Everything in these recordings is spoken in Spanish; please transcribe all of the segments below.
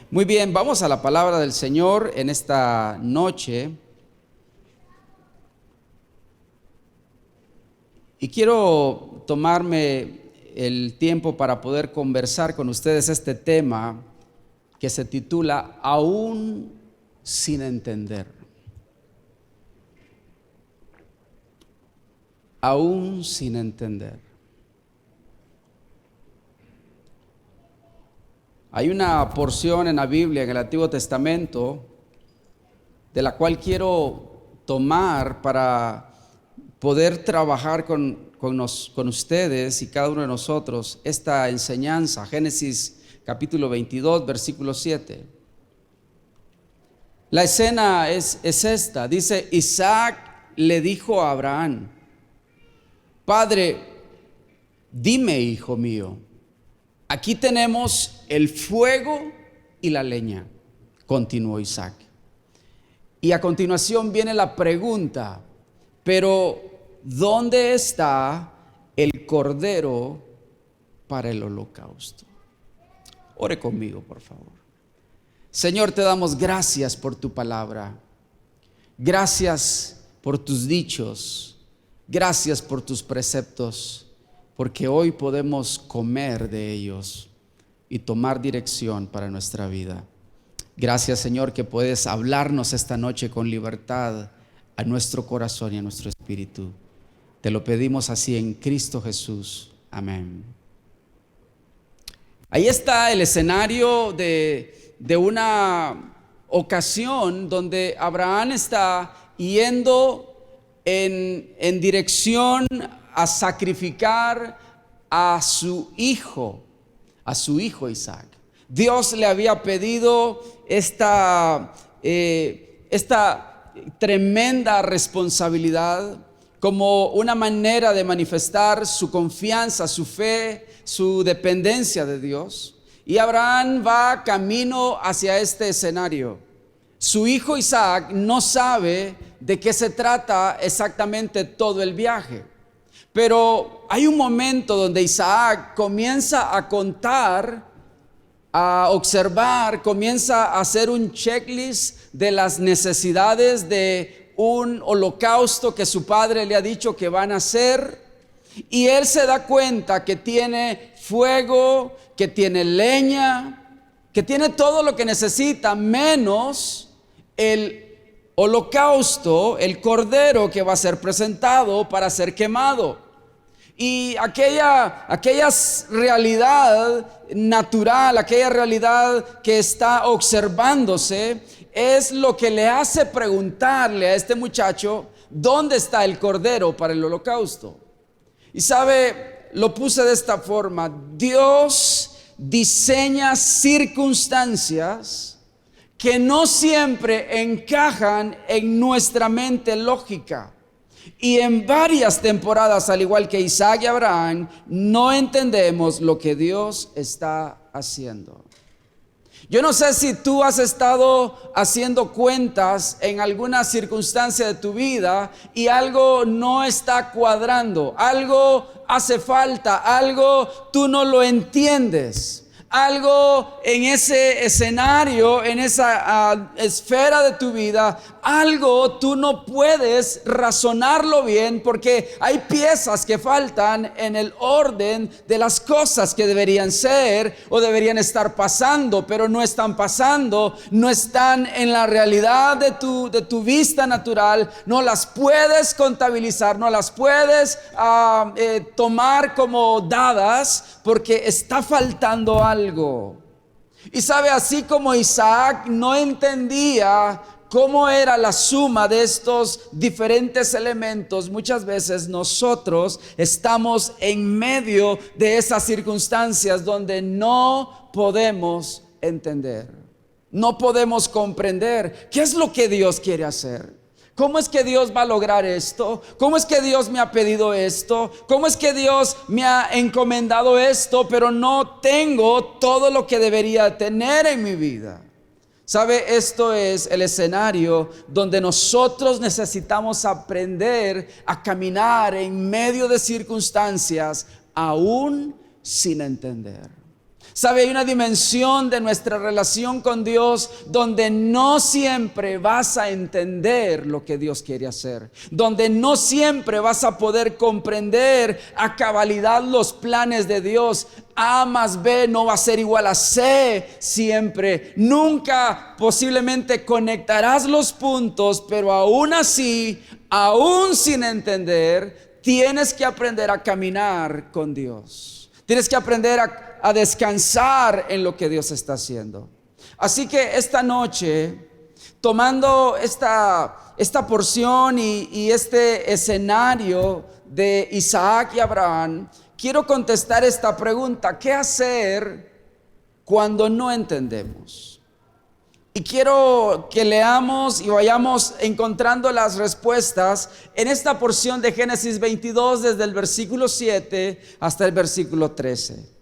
Muy bien, vamos a la palabra del Señor en esta noche. Y quiero tomarme el tiempo para poder conversar con ustedes este tema que se titula Aún sin entender. Aún sin entender. Hay una porción en la Biblia, en el Antiguo Testamento, de la cual quiero tomar para poder trabajar con ustedes y cada uno de nosotros esta enseñanza. Génesis capítulo 22, versículo 7. La escena es esta. Dice: Isaac le dijo a Abraham: Padre, dime, hijo mío, aquí tenemos el fuego y la leña. Continuó Isaac. Y a continuación viene la pregunta: pero ¿dónde está el cordero para el holocausto? Ore conmigo, por favor. Señor, te damos gracias por tu palabra. Gracias por tus dichos. Gracias por tus preceptos, porque hoy podemos comer de ellos y tomar dirección para nuestra vida. Gracias, Señor, que puedes hablarnos esta noche con libertad a nuestro corazón y a nuestro espíritu. Te lo pedimos así en Cristo Jesús. Amén. Ahí está el escenario de una ocasión donde Abraham está yendo en dirección a sacrificar a su hijo Isaac. Dios le había pedido esta tremenda responsabilidad como una manera de manifestar su confianza, su fe, su dependencia de Dios. Y Abraham va camino hacia este escenario. Su hijo Isaac no sabe de qué se trata exactamente todo el viaje, pero hay un momento donde Isaac comienza a contar, a observar, comienza a hacer un checklist de las necesidades de un holocausto que su padre le ha dicho que van a hacer. Y él se da cuenta que tiene fuego, que tiene leña, que tiene todo lo que necesita, menos el holocausto, el cordero que va a ser presentado para ser quemado. Y aquella realidad natural, aquella realidad que está observándose, es lo que le hace preguntarle a este muchacho: ¿dónde está el cordero para el holocausto? Y sabe, lo puse de esta forma: Dios diseña circunstancias que no siempre encajan en nuestra mente lógica. Y en varias temporadas, al igual que Isaac y Abraham, no entendemos lo que Dios está haciendo. Yo no sé si tú has estado haciendo cuentas en alguna circunstancia de tu vida y algo no está cuadrando, algo hace falta, algo tú no lo entiendes. Algo en ese escenario, en esa esfera de tu vida, algo tú no puedes razonarlo bien porque hay piezas que faltan en el orden de las cosas que deberían ser o deberían estar pasando, pero no están pasando, no están en la realidad de tu vista natural, no las puedes contabilizar, no las puedes tomar como dadas porque está faltando algo. Y sabe, así como Isaac no entendía cómo era la suma de estos diferentes elementos, muchas veces nosotros estamos en medio de esas circunstancias donde no podemos entender, no podemos comprender qué es lo que Dios quiere hacer. ¿Cómo es que Dios va a lograr esto? ¿Cómo es que Dios me ha pedido esto? ¿Cómo es que Dios me ha encomendado esto, pero no tengo todo lo que debería tener en mi vida? ¿Sabe? Esto es el escenario donde nosotros necesitamos aprender a caminar en medio de circunstancias aún sin entender. Sabe, hay una dimensión de nuestra relación con Dios donde no siempre vas a entender lo que Dios quiere hacer, donde no siempre vas a poder comprender a cabalidad los planes de Dios. A más B no va a ser igual a C siempre. Nunca posiblemente conectarás los puntos, pero aún así, aún sin entender, tienes que aprender a caminar con Dios. Tienes que aprender a descansar en lo que Dios está haciendo. Así que esta noche, tomando esta porción y este escenario de Isaac y Abraham, quiero contestar esta pregunta: ¿qué hacer cuando no entendemos? Y quiero que leamos y vayamos encontrando las respuestas en esta porción de Génesis 22, desde el versículo 7 hasta el versículo 13.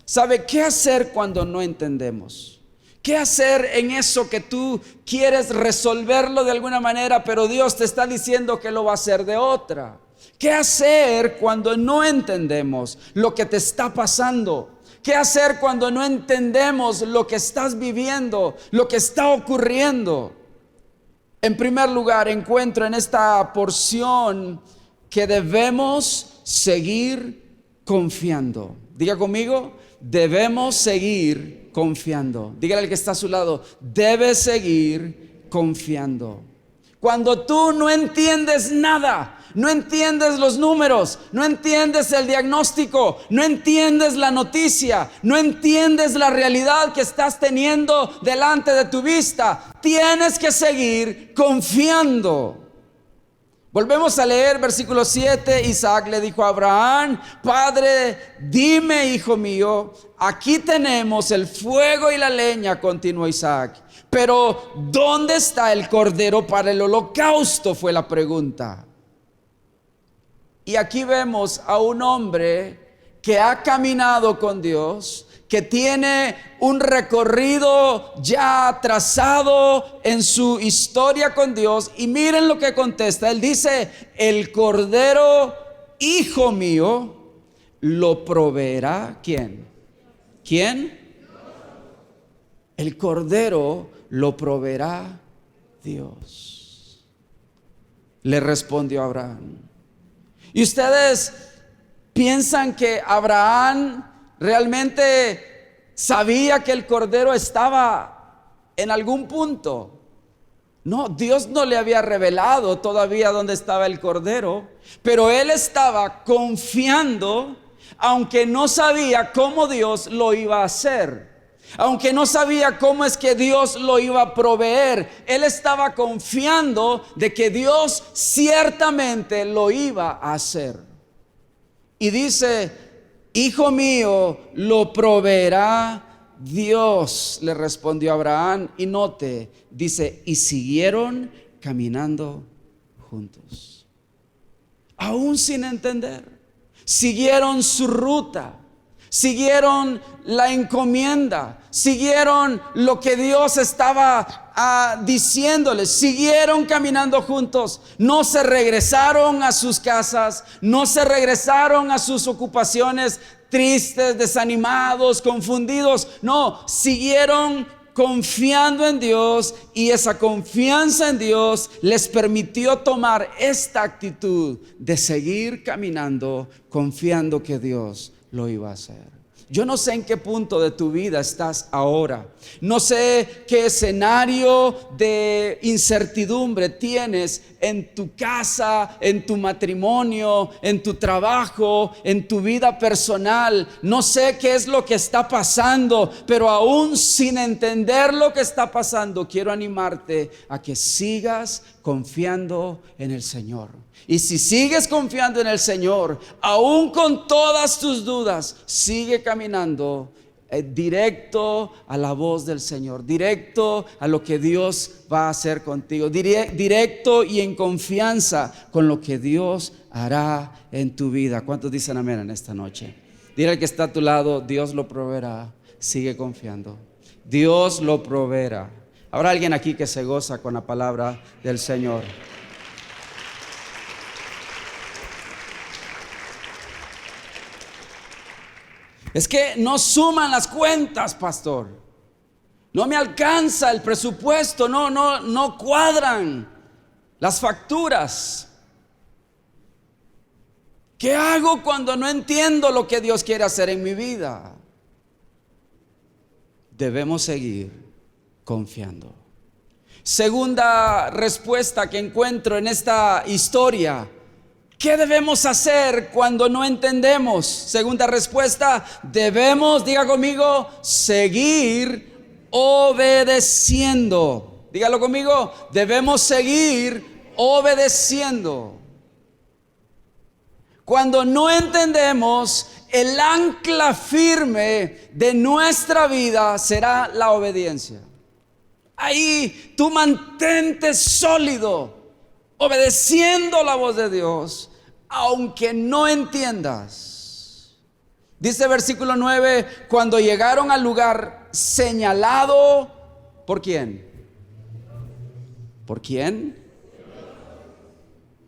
¿Sabe qué hacer cuando no entendemos? ¿Qué hacer en eso que tú quieres resolverlo de alguna manera, pero Dios te está diciendo que lo va a hacer de otra? ¿Qué hacer cuando no entendemos lo que te está pasando? ¿Qué hacer cuando no entendemos lo que estás viviendo, lo que está ocurriendo? En primer lugar, encuentro en esta porción que debemos seguir confiando. Diga conmigo, debemos seguir confiando. Dígale al que está a su lado, debes seguir confiando. Cuando tú no entiendes nada, no entiendes los números, no entiendes el diagnóstico, no entiendes la noticia, no entiendes la realidad que estás teniendo delante de tu vista, tienes que seguir confiando. Volvemos a leer versículo 7. Isaac le dijo a Abraham: Padre, dime, hijo mío, aquí tenemos el fuego y la leña, continuó Isaac, pero ¿dónde está el cordero para el holocausto?, fue la pregunta. Y aquí vemos a un hombre que ha caminado con Dios, que tiene un recorrido ya trazado en su historia con Dios. Y miren lo que contesta. Él dice: el cordero, hijo mío, lo proveerá. ¿Quién? ¿Quién? El cordero lo proveerá Dios, le respondió Abraham. Y ustedes piensan que Abraham realmente sabía que el cordero estaba en algún punto. No, Dios no le había revelado todavía dónde estaba el cordero, pero él estaba confiando, aunque no sabía cómo Dios lo iba a hacer. Aunque no sabía cómo es que Dios lo iba a proveer, él estaba confiando de que Dios ciertamente lo iba a hacer. Y dice: hijo mío, lo proveerá Dios, le respondió Abraham. Y note, dice: y siguieron caminando juntos, aún sin entender. Siguieron su ruta, siguieron la encomienda, siguieron lo que Dios estaba diciéndoles, siguieron caminando juntos. No se regresaron a sus casas, no se regresaron a sus ocupaciones tristes, desanimados, confundidos. No, siguieron confiando en Dios, y esa confianza en Dios les permitió tomar esta actitud de seguir caminando, confiando que Dios lo iba a hacer. Yo no sé en qué punto de tu vida estás ahora. No sé qué escenario de incertidumbre tienes en tu casa, en tu matrimonio, en tu trabajo, en tu vida personal. No sé qué es lo que está pasando, pero aún sin entender lo que está pasando, quiero animarte a que sigas confiando en el Señor. Y si sigues confiando en el Señor, aún con todas tus dudas, sigue caminando directo a la voz del Señor, directo a lo que Dios va a hacer contigo, directo y en confianza con lo que Dios hará en tu vida. ¿Cuántos dicen amén en esta noche? Dile al que está a tu lado: Dios lo proveerá. Sigue confiando, Dios lo proveerá. ¿Habrá alguien aquí que se goza con la palabra del Señor? Es que no suman las cuentas, pastor. No me alcanza el presupuesto, no cuadran las facturas. ¿Qué hago cuando no entiendo lo que Dios quiere hacer en mi vida? Debemos seguir confiando. Segunda respuesta que encuentro en esta historia: ¿qué debemos hacer cuando no entendemos? Segunda respuesta: debemos, diga conmigo, seguir obedeciendo. Dígalo conmigo, debemos seguir obedeciendo. Cuando no entendemos, el ancla firme de nuestra vida será la obediencia. Ahí tú mantente sólido, obedeciendo la voz de Dios, aunque no entiendas. Dice versículo 9, cuando llegaron al lugar señalado, ¿por quién? ¿Por quién?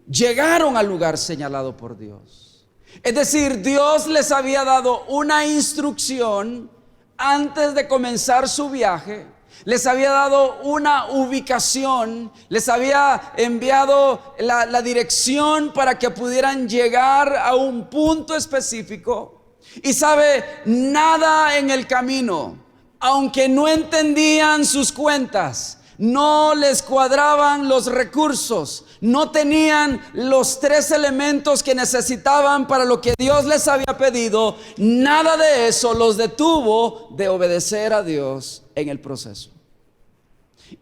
Llegaron al lugar señalado por Dios. Es decir, Dios les había dado una instrucción antes de comenzar su viaje. Les había dado una ubicación, les había enviado la dirección para que pudieran llegar a un punto específico. Y sabe, nada en el camino, aunque no entendían sus cuentas, no les cuadraban los recursos, no tenían los 3 elementos que necesitaban para lo que Dios les había pedido, nada de eso los detuvo de obedecer a Dios en el proceso.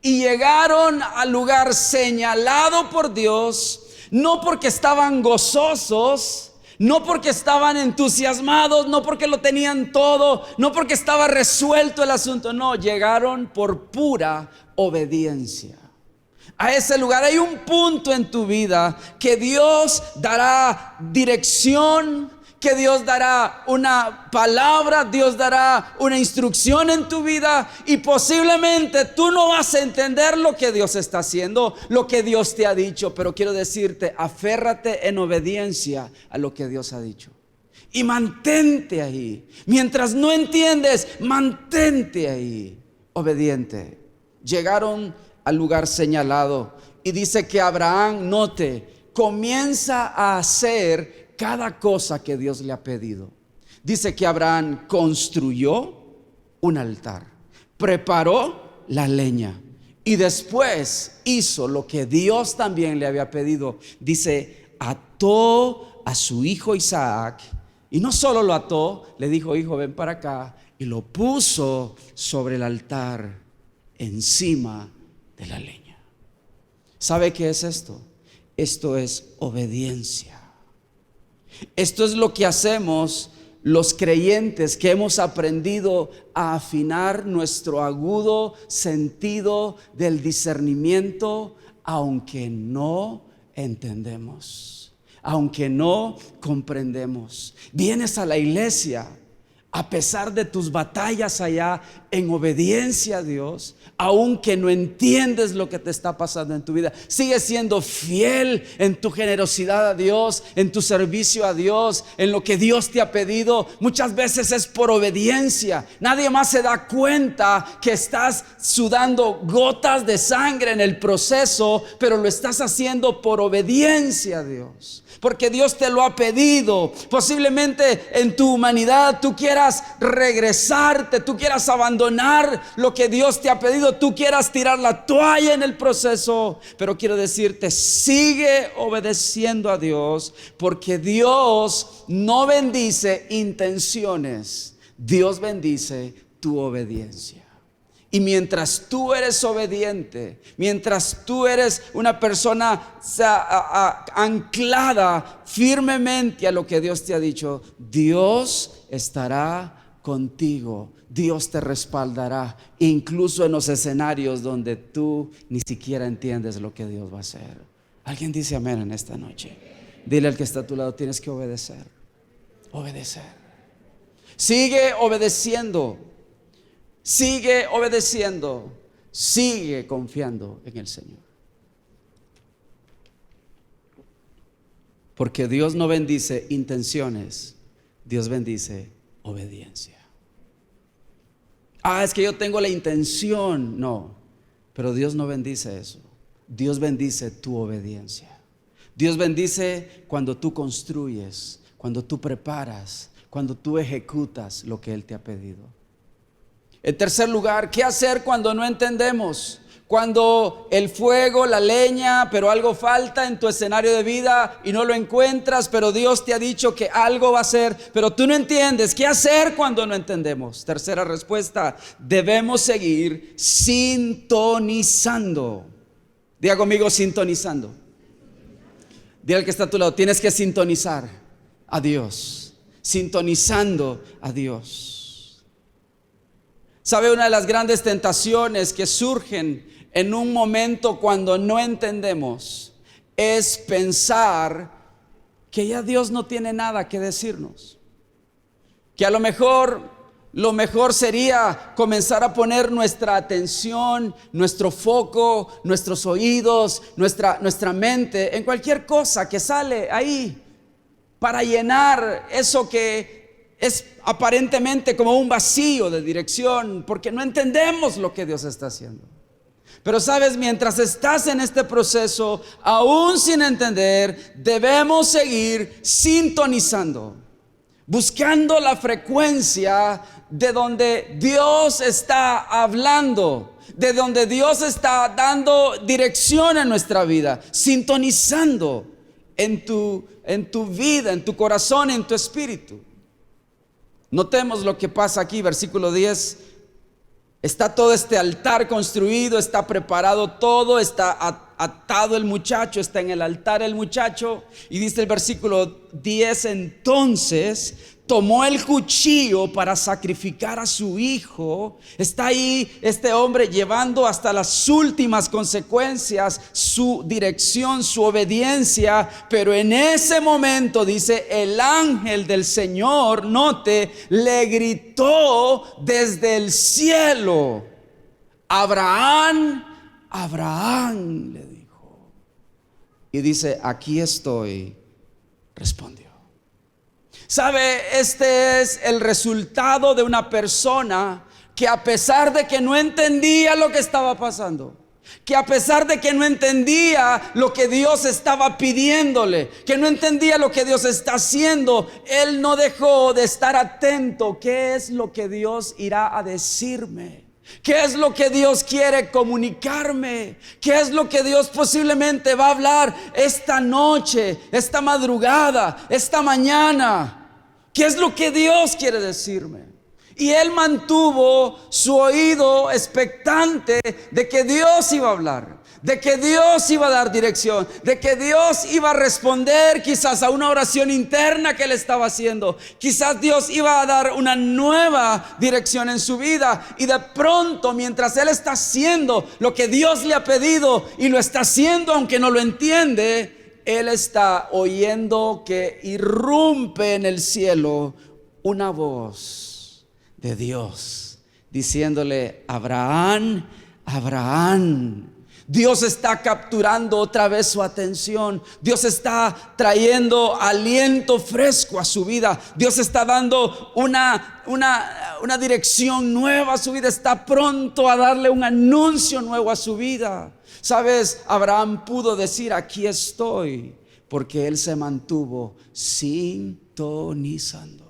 Y llegaron al lugar señalado por Dios, no porque estaban gozosos, no porque estaban entusiasmados, no porque lo tenían todo, no porque estaba resuelto el asunto, no, llegaron por pura obediencia. A ese lugar hay un punto en tu vida que Dios dará dirección, que Dios dará una palabra, Dios dará una instrucción en tu vida, y posiblemente tú no vas a entender lo que Dios está haciendo, lo que Dios te ha dicho, pero quiero decirte, aférrate en obediencia a lo que Dios ha dicho y mantente ahí. Mientras no entiendes, mantente ahí, obediente. Llegaron al lugar señalado y dice que Abraham, note, comienza a hacer cada cosa que Dios le ha pedido. Dice que Abraham construyó un altar, preparó la leña y después hizo lo que Dios también le había pedido. Dice, ató a su hijo Isaac, y no solo lo ató, le dijo, hijo, ven para acá, y lo puso sobre el altar encima de la leña. ¿Sabe qué es esto? Esto es obediencia. Esto es lo que hacemos los creyentes que hemos aprendido a afinar nuestro agudo sentido del discernimiento, aunque no entendemos, aunque no comprendemos. Vienes a la iglesia a pesar de tus batallas allá, en obediencia a Dios, aunque no entiendes lo que te está pasando en tu vida, sigues siendo fiel en tu generosidad a Dios, en tu servicio a Dios, en lo que Dios te ha pedido. Muchas veces es por obediencia. Nadie más se da cuenta que estás sudando gotas de sangre en el proceso, pero lo estás haciendo por obediencia a Dios, porque Dios te lo ha pedido. Posiblemente en tu humanidad tú quieras regresarte, tú quieras abandonar lo que Dios te ha pedido, tú quieras tirar la toalla en el proceso, pero quiero decirte, sigue obedeciendo a Dios, porque Dios no bendice intenciones, Dios bendice tu obediencia. Y mientras tú eres obediente, mientras tú eres una persona anclada firmemente a lo que Dios te ha dicho, Dios estará contigo, Dios te respaldará, incluso en los escenarios donde tú ni siquiera entiendes lo que Dios va a hacer. ¿Alguien dice amén en esta noche? Dile al que está a tu lado, tienes que obedecer. Obedecer. Sigue obedeciendo. Sigue obedeciendo, sigue confiando en el Señor. Porque Dios no bendice intenciones, Dios bendice obediencia. Es que yo tengo la intención. No, pero Dios no bendice eso. Dios bendice tu obediencia. Dios bendice cuando tú construyes, cuando tú preparas, cuando tú ejecutas lo que Él te ha pedido. En tercer lugar, ¿qué hacer cuando no entendemos? Cuando el fuego, la leña, pero algo falta en tu escenario de vida y no lo encuentras, pero Dios te ha dicho que algo va a ser, pero tú no entiendes. ¿Qué hacer cuando no entendemos? Tercera respuesta, debemos seguir sintonizando. Diga conmigo, sintonizando. Dile al que está a tu lado, tienes que sintonizar a Dios, sintonizando a Dios. ¿Sabe? Una de las grandes tentaciones que surgen en un momento cuando no entendemos es pensar que ya Dios no tiene nada que decirnos, que a lo mejor sería comenzar a poner nuestra atención, nuestro foco, nuestros oídos, nuestra mente en cualquier cosa que sale ahí para llenar eso que es aparentemente como un vacío de dirección, porque no entendemos lo que Dios está haciendo. Pero sabes, mientras estás en este proceso, aún sin entender, debemos seguir sintonizando, buscando la frecuencia de donde Dios está hablando, de donde Dios está dando dirección a nuestra vida, sintonizando en tu vida, en tu corazón, en tu espíritu. Notemos lo que pasa aquí, versículo 10. Está todo este altar construido, está preparado todo, está atado el muchacho, está en el altar el muchacho. Y dice el versículo 10, entonces tomó el cuchillo para sacrificar a su hijo. Está ahí este hombre llevando hasta las últimas consecuencias su dirección, su obediencia. Pero en ese momento, dice, el ángel del Señor, note, le gritó desde el cielo: Abraham, Abraham, le dijo. Y dice, aquí estoy, respondió. ¿Sabe? Este es el resultado de una persona que, a pesar de que no entendía lo que estaba pasando, que a pesar de que no entendía lo que Dios estaba pidiéndole, que no entendía lo que Dios está haciendo, él no dejó de estar atento. ¿Qué es lo que Dios irá a decirme? ¿Qué es lo que Dios quiere comunicarme? ¿Qué es lo que Dios posiblemente va a hablar esta noche, esta madrugada, esta mañana? ¿Qué es lo que Dios quiere decirme? Y él mantuvo su oído expectante de que Dios iba a hablar, de que Dios iba a dar dirección, de que Dios iba a responder quizás a una oración interna que él estaba haciendo. Quizás Dios iba a dar una nueva dirección en su vida. Y de pronto, mientras él está haciendo lo que Dios le ha pedido, y lo está haciendo aunque no lo entiende, él está oyendo que irrumpe en el cielo una voz de Dios diciéndole: Abraham, Abraham. Dios está capturando otra vez su atención. Dios está trayendo aliento fresco a su vida. Dios está dando una dirección nueva a su vida. Está pronto a darle un anuncio nuevo a su vida. Sabes, Abraham pudo decir: aquí estoy, porque él se mantuvo sintonizando.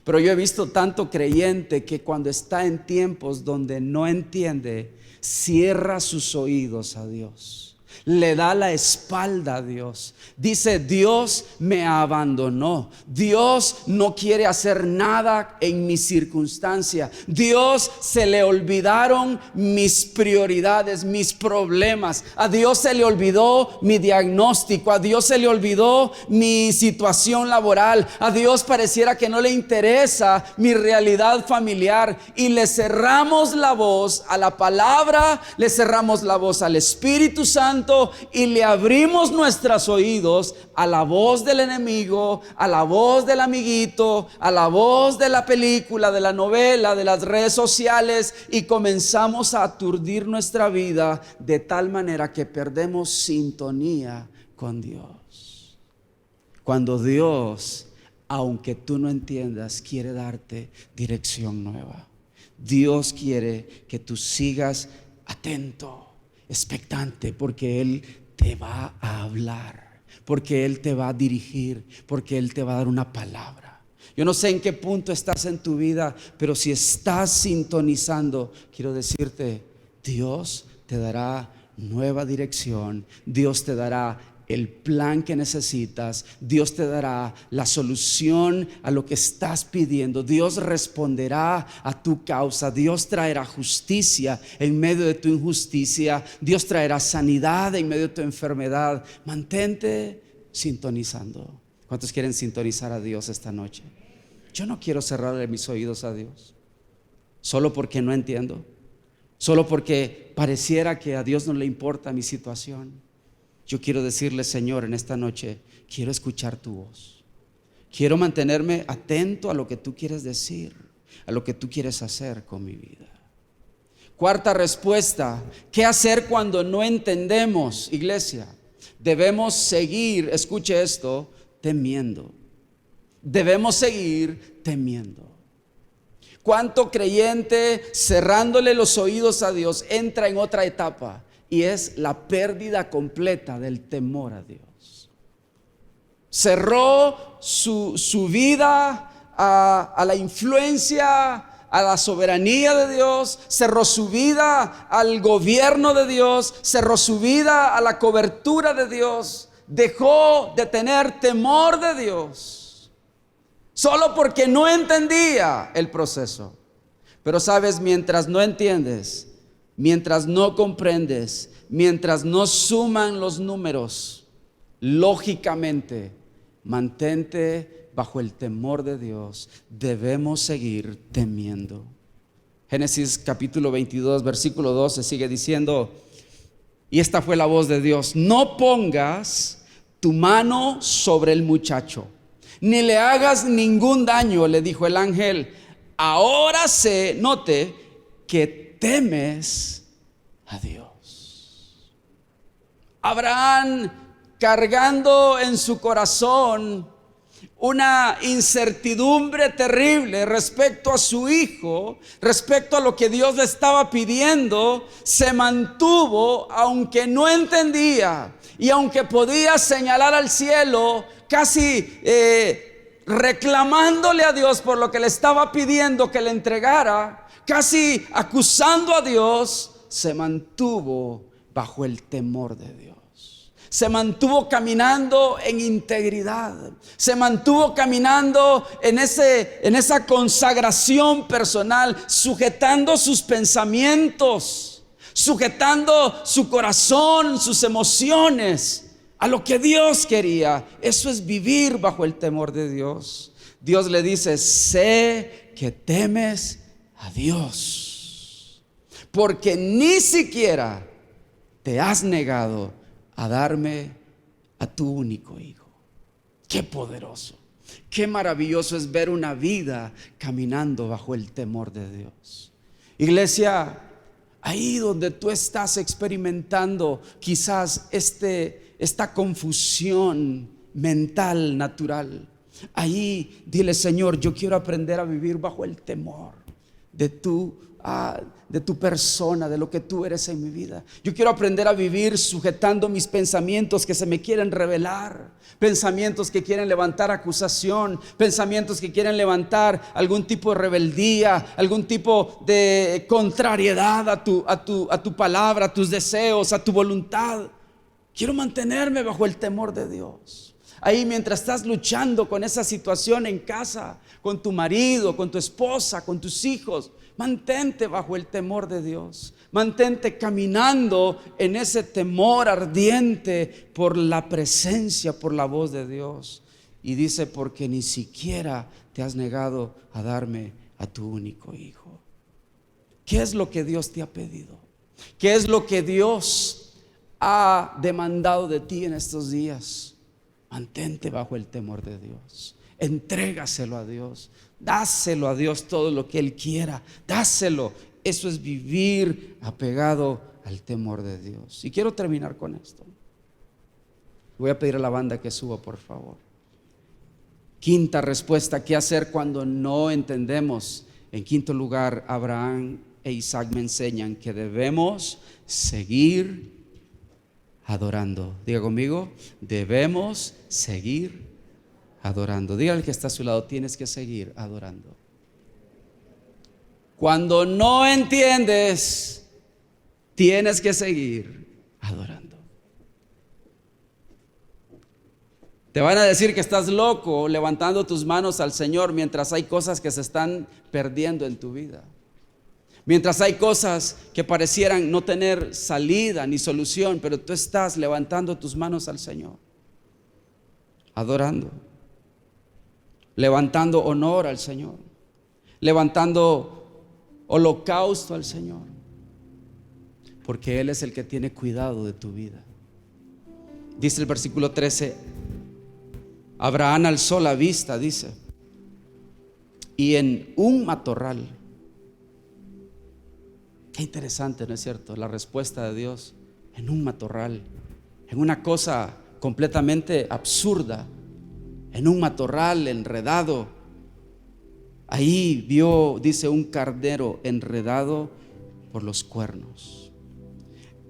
Pero yo he visto tanto creyente que cuando está en tiempos donde no entiende, cierra sus oídos a Dios, le da la espalda a Dios. Dice: Dios me abandonó. Dios no quiere hacer nada en mi circunstancia. Dios se le olvidaron mis prioridades, mis problemas. A Dios se le olvidó mi diagnóstico. A Dios se le olvidó mi situación laboral. A Dios pareciera que no le interesa mi realidad familiar. Y le cerramos la voz a la palabra, le cerramos la voz al Espíritu Santo, y le abrimos nuestros oídos a la voz del enemigo, a la voz del amiguito, a la voz de la película, de la novela, de las redes sociales, y comenzamos a aturdir nuestra vida de tal manera que perdemos sintonía con Dios. Cuando Dios aunque tú no entiendas, quiere darte dirección nueva. Dios quiere que tú sigas atento, expectante, porque Él te va a hablar, porque Él te va a dirigir, porque Él te va a dar una palabra. Yo no sé en qué punto estás en tu vida, pero si estás sintonizando, quiero decirte, Dios te dará nueva dirección. Dios te dará el plan que necesitas. Dios te dará la solución a lo que estás pidiendo. Dios responderá a tu causa. Dios traerá justicia en medio de tu injusticia. Dios traerá sanidad en medio de tu enfermedad. Mantente sintonizando. ¿Cuántos quieren sintonizar a Dios esta noche? Yo no quiero cerrarle mis oídos a Dios solo porque no entiendo, solo porque pareciera que a Dios no le importa mi situación. Yo quiero decirle, Señor, en esta noche quiero escuchar tu voz. Quiero mantenerme atento a lo que tú quieres decir, a lo que tú quieres hacer con mi vida. Cuarta respuesta: ¿qué hacer cuando no entendemos, iglesia? Debemos seguir, escuche esto, temiendo. Debemos seguir temiendo. ¿Cuánto creyente cerrándole los oídos a Dios entra en otra etapa? Y es la pérdida completa del temor a Dios. Cerró su vida a la influencia, a la soberanía de Dios. Cerró su vida al gobierno de Dios. Cerró su vida a la cobertura de Dios. Dejó de tener temor de Dios, solo porque no entendía el proceso. Pero sabes, mientras no entiendes, mientras no comprendes, mientras no suman los números, lógicamente, mantente bajo el temor de Dios. Debemos seguir temiendo. Génesis capítulo 22, versículo 12 sigue diciendo, y esta fue la voz de Dios: no pongas tu mano sobre el muchacho, ni le hagas ningún daño, le dijo el ángel. Ahora sé, note, que temes a Dios. Abraham, cargando en su corazón una incertidumbre terrible respecto a su hijo, respecto a lo que Dios le estaba pidiendo, se mantuvo, aunque no entendía y aunque podía señalar al cielo, casi reclamándole a Dios por lo que le estaba pidiendo que le entregara, casi acusando a Dios, se mantuvo bajo el temor de Dios. Se mantuvo caminando en integridad. Se mantuvo caminando en esa consagración personal, sujetando sus pensamientos, sujetando su corazón, sus emociones a lo que Dios quería. Eso es vivir bajo el temor de Dios. Dios le dice: sé que temes a Dios, porque ni siquiera te has negado a darme a tu único hijo. Qué poderoso, qué maravilloso es ver una vida caminando bajo el temor de Dios. Iglesia, ahí donde tú estás experimentando quizás esta confusión mental natural, ahí dile: Señor, yo quiero aprender a vivir bajo el temor de tu persona, de lo que tú eres en mi vida. Yo quiero aprender a vivir sujetando mis pensamientos que se me quieren revelar, pensamientos que quieren levantar acusación, pensamientos que quieren levantar algún tipo de rebeldía, algún tipo de contrariedad a tu palabra, a tus deseos, a tu voluntad. Quiero mantenerme bajo el temor de Dios. Ahí mientras estás luchando con esa situación en casa, con tu marido, con tu esposa, con tus hijos, mantente bajo el temor de Dios. Mantente caminando en ese temor ardiente por la presencia, por la voz de Dios. Y dice: porque ni siquiera te has negado a darme a tu único hijo. ¿Qué es lo que Dios te ha pedido? ¿Qué es lo que Dios ha demandado de ti en estos días? Mantente bajo el temor de Dios. Entrégaselo a Dios. Dáselo a Dios todo lo que Él quiera. Dáselo. Eso es vivir apegado al temor de Dios. Y quiero terminar con esto. Voy a pedir a la banda que suba, por favor. Quinta respuesta, ¿qué hacer cuando no entendemos? En quinto lugar, Abraham e Isaac me enseñan que debemos seguir adorando. Diga conmigo, debemos seguir adorando. Dígale al que está a su lado, tienes que seguir adorando. Cuando no entiendes, tienes que seguir adorando. Te van a decir que estás loco levantando tus manos al Señor mientras hay cosas que se están perdiendo en tu vida. Mientras hay cosas que parecieran no tener salida ni solución, pero tú estás levantando tus manos al Señor, adorando, levantando honor al Señor, levantando holocausto al Señor, porque Él es el que tiene cuidado de tu vida. Dice el versículo 13, Abraham alzó la vista, dice, y en un matorral. Qué interesante, ¿no es cierto? La respuesta de Dios en un matorral, en una cosa completamente absurda, en un matorral enredado. Ahí vio, dice, un carnero enredado por los cuernos.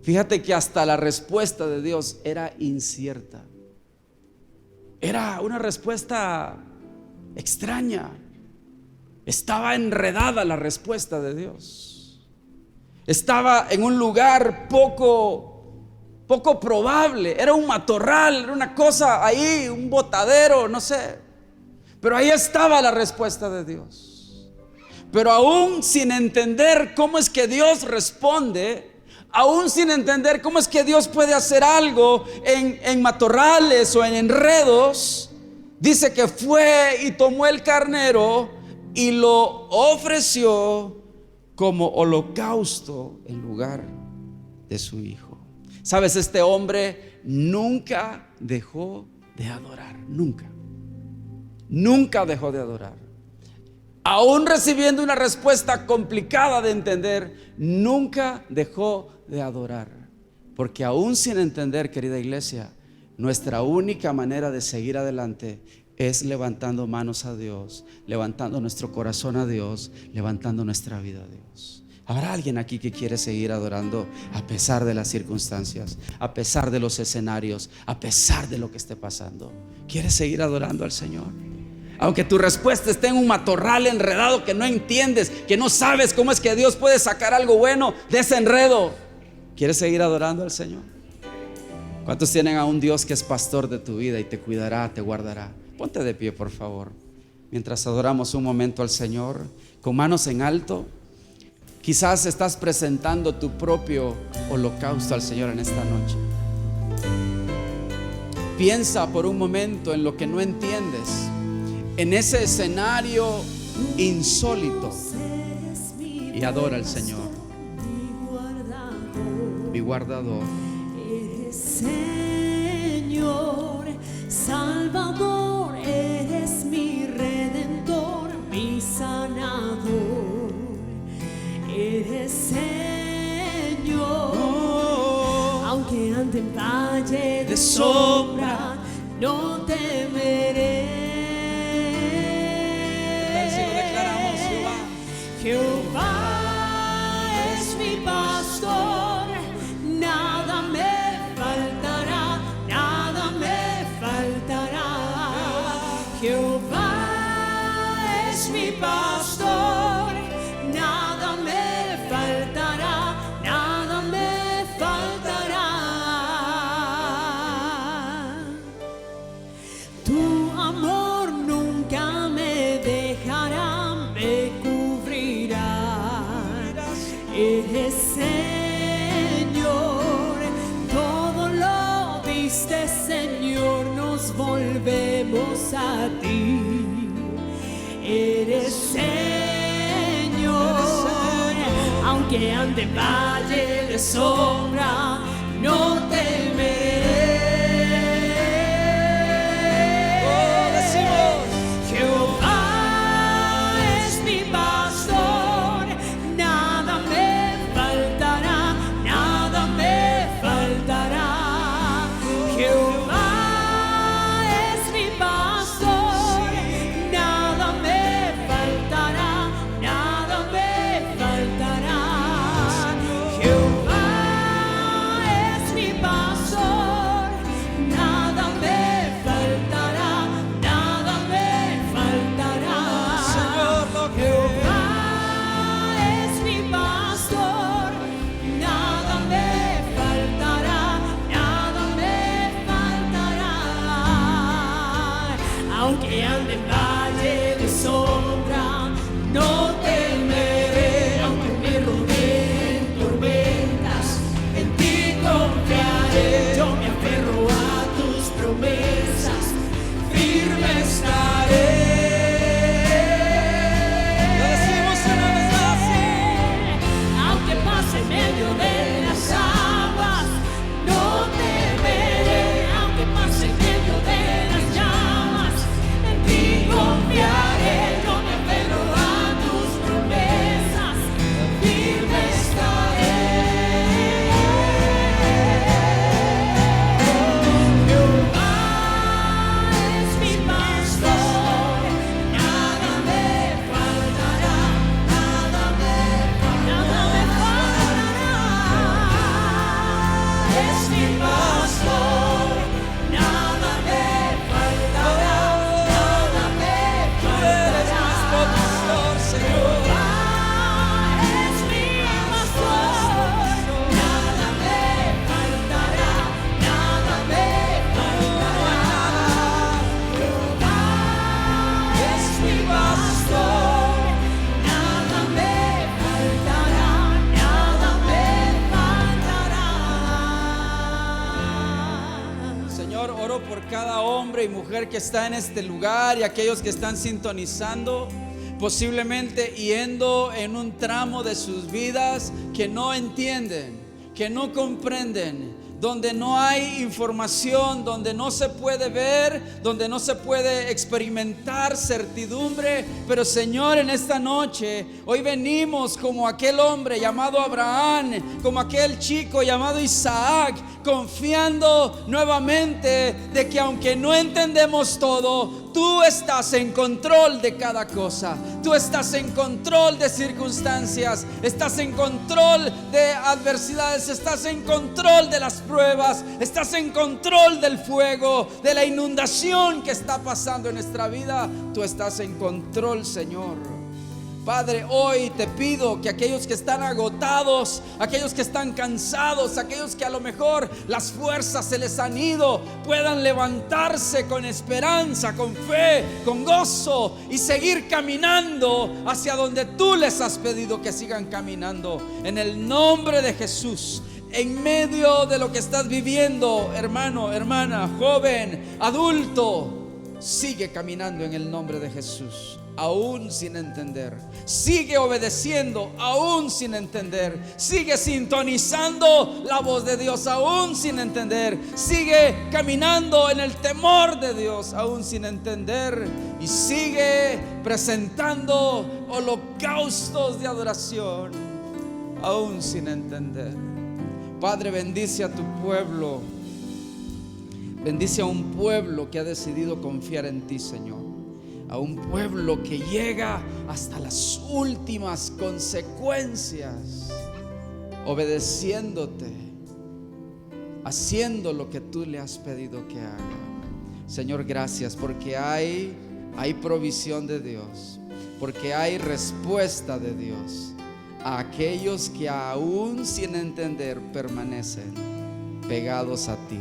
Fíjate que hasta la respuesta de Dios era incierta. Era una respuesta extraña. Estaba enredada la respuesta de Dios. Estaba en un lugar poco probable. Era un matorral, era una cosa ahí, un botadero, no sé. Pero ahí estaba la respuesta de Dios. Pero aún sin entender cómo es que Dios responde, aún sin entender cómo es que Dios puede hacer algo en matorrales o en enredos, dice que fue y tomó el carnero y lo ofreció como holocausto en lugar de su hijo. Sabes, este hombre nunca dejó de adorar, nunca dejó de adorar. Aún recibiendo una respuesta complicada de entender, nunca dejó de adorar. Porque aún sin entender, querida iglesia, nuestra única manera de seguir adelante es levantando manos a Dios, levantando nuestro corazón a Dios, levantando nuestra vida a Dios. ¿Habrá alguien aquí que quiere seguir adorando a pesar de las circunstancias, a pesar de los escenarios, a pesar de lo que esté pasando? ¿Quieres seguir adorando al Señor? Aunque tu respuesta esté en un matorral enredado que no entiendes, que no sabes cómo es que Dios puede sacar algo bueno de ese enredo, ¿quieres seguir adorando al Señor? ¿Cuántos tienen a un Dios que es pastor de tu vida y te cuidará, te guardará? Ponte de pie, por favor, mientras adoramos un momento al Señor, con manos en alto. Quizás estás presentando tu propio holocausto al Señor en esta noche. Piensa por un momento en lo que no entiendes, en ese escenario insólito, y adora al Señor. Mi guardador, eres Señor, Salvador, eres mi Redentor, mi sanador, eres Señor. Aunque ande en valle de sombra, no temeré. Jehová es mi pastor, nada me faltará, nada me faltará. Jehová es mi pastor, nada me faltará, nada me faltará. Tu amor nunca me dejará, me cubrirá. Eres Señor, todo lo diste, Señor, nos volvemos a ti. Eres Señor, aunque ande en valle de sombra, no temeré. Jehová es mi pastor, nada me faltará, nada me faltará. Jehová es mi pastor, cada hombre y mujer que está en este lugar y aquellos que están sintonizando, posiblemente yendo en un tramo de sus vidas que no entienden, que no comprenden, donde no hay información, donde no se puede ver, donde no se puede experimentar certidumbre. Pero Señor, en esta noche, hoy venimos como aquel hombre llamado Abraham, como aquel chico llamado Isaac, confiando nuevamente de que aunque no entendemos todo, Tú estás en control de cada cosa. Tú estás en control de circunstancias. Estás en control de adversidades. Estás en control de las pruebas. Estás en control del fuego, de la inundación que está pasando en nuestra vida. Tú estás en control, Señor. Padre, hoy te pido que aquellos que están agotados, aquellos que están cansados, aquellos que a lo mejor las fuerzas se les han ido, puedan levantarse con esperanza, con fe, con gozo y seguir caminando hacia donde tú les has pedido que sigan caminando. En el nombre de Jesús. En medio de lo que estás viviendo, hermano, hermana, joven, adulto, sigue caminando en el nombre de Jesús. Aún sin entender, sigue obedeciendo aún sin entender, sigue sintonizando la voz de Dios aún sin entender, sigue caminando en el temor de Dios aún sin entender, y sigue presentando holocaustos de adoración aún sin entender. Padre, bendice a tu pueblo, bendice a un pueblo que ha decidido confiar en ti, Señor. A un pueblo que llega hasta las últimas consecuencias, obedeciéndote, haciendo lo que tú le has pedido que haga. Señor, gracias porque hay provisión de Dios, porque hay respuesta de Dios a aquellos que aún sin entender permanecen pegados a ti.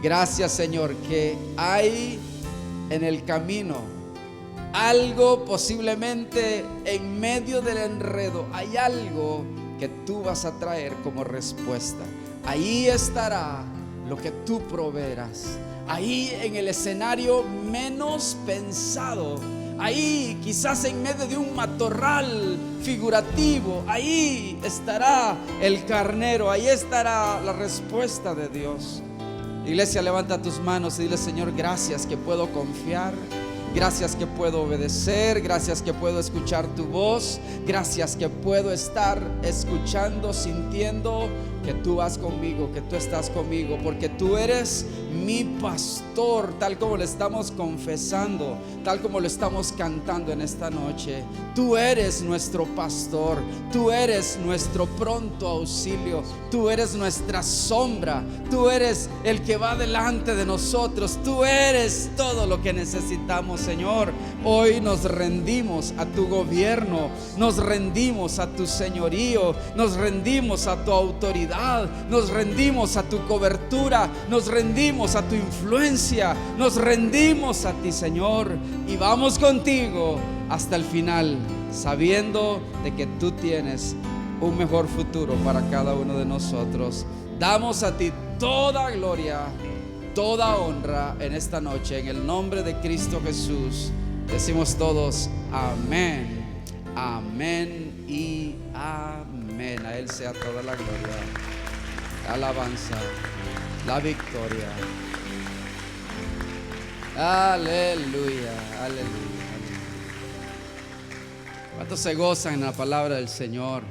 Gracias, Señor, que hay en el camino algo, posiblemente en medio del enredo, hay algo que tú vas a traer como respuesta. Ahí estará lo que tú proveerás. Ahí en el escenario menos pensado, ahí quizás en medio de un matorral figurativo, ahí estará el carnero, ahí estará la respuesta de Dios. Iglesia, levanta tus manos y dile: Señor, gracias que puedo confiar. Gracias que puedo obedecer, gracias que puedo escuchar tu voz, gracias que puedo estar escuchando, sintiendo que tú vas conmigo, que tú estás conmigo, porque tú eres mi pastor, tal como lo estamos confesando, tal como lo estamos cantando en esta noche. Tú eres nuestro pastor, tú eres nuestro pronto auxilio, tú eres nuestra sombra, tú eres el que va delante de nosotros, tú eres todo lo que necesitamos, Señor. Hoy nos rendimos a tu gobierno, nos rendimos a tu señorío, nos rendimos a tu autoridad, nos rendimos a tu cobertura, nos rendimos a tu influencia, nos rendimos a ti, Señor, y vamos contigo hasta el final, sabiendo de que tú tienes un mejor futuro para cada uno de nosotros. Damos a ti toda gloria, toda honra en esta noche, en el nombre de Cristo Jesús. Decimos todos amén, amén y amén. A Él sea toda la gloria, la alabanza, la victoria. Aleluya, aleluya. ¿Cuántos se gozan en la palabra del Señor?